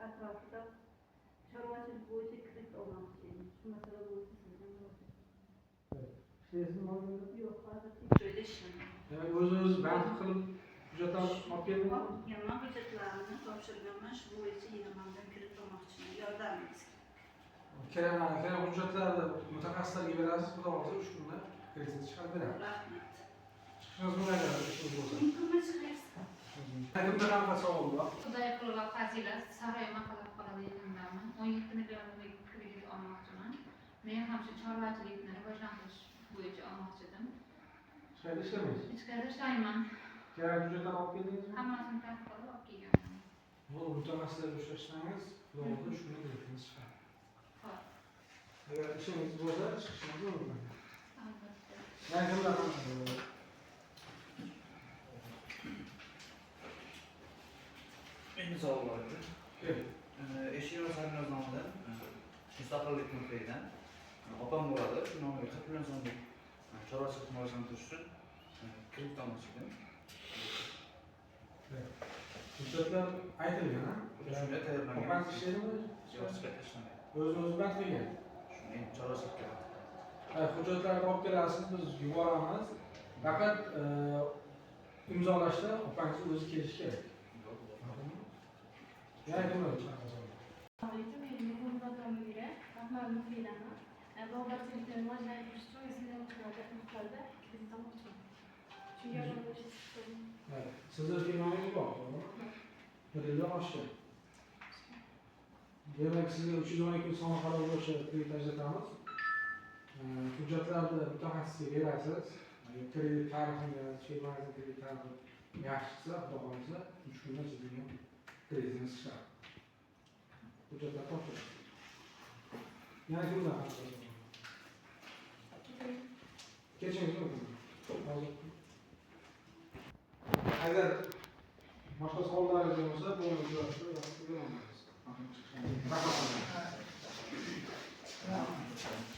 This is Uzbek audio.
atrofida chorvachilik bo'yicha kredit olmoqchi edim. Shu masala bo'yicha sizdan murojaat. İşleysin mi abi? Yo'q, hozir tekshiruvda ishlamayman. Yani o'z band qilib hujjatlar olib keldingizmi? Yomon hujjatlarni topshirganman, shu bo'yicha yana mendan kredit olmoqchiman. Yordamingiz Kerak hujjatlarni mutaxassislarga berasiz, xudo xohlasa 3 kunda kredit chiqarib beradi. rahmat. Chiqishingiz mumkin ishimiz bo'lsa. Mumkinmi chiqarsa? Kimda qanaqa savol bor? Xudoyqulova Fazilat, Saroy maqolab qoladi yaqindaman. 17 millionlik kredit olmoqchiman. Men ham shu chorvachilikni rivojlantirish bo'yicha olmoqchidim. Ishlaydi ishlamaysiz? Ichkarida ishlayman. Kerak hujjatlar olib keldingizmi? Hammasini tartib qilib olib kelganman. Bu mutaxassislarga uchrashsangiz, xudo xohlasa 3 kunda kreditimiz chiqadi. Xo'p, Agar ishingiz bo'lsa, chiqishingiz mumkin. albatta. Yani kimda qanaqa savol? Endi savol bor edi. Kel. Eshiklar sarmaznomidan mustaqillik nuqtaidan opam bo'ladi. Shu nomiga 40 million so'mlik chorvachilik rivojlantirish uchun kredit olmoqchi edim. Hujjatlar aytilgan, ha? Shunga tayyorlangan. Opangiz ishlaydimi? Yo'q, sifatida ishlamaydi. O'zini band qilgan. Shuni endi chorvachilikka Hujjatlarni olib kelasiz, biz yuboramiz. Faqat imzolashda opangiz o'zi kelishi kerak. Yani kimlar chiqarsa Assalamualaikum, men Muhammadomiga Rahmat Mufidaman. Bog'bonchilikni rivojlantirish uchun sizdan murojaat miqdorida kredit olmoqchiman. Shunga yordamlashingizni so'radim. Evet. Sizni firmangiz bor, to'g'rimi? Bir yildan oshgan. Demak, sizga 312 son qaror bo'yicha kredit ajratamiz. Hujjatlarni mutaxassisga berasiz. Kredit tarixingiz, firmangizni kredit tarixi yaxshi chiqsa, xudo xohlasa 3 kunda sizga kreditingiz chiqadi. Hujjatlar topshirasiz. Yana kimlar haqida? Kechingiz mumkin. Hozir. Agar boshqa savollaringiz bo'lsa, bu mavzuda yozib qo'yamiz. Rahmat.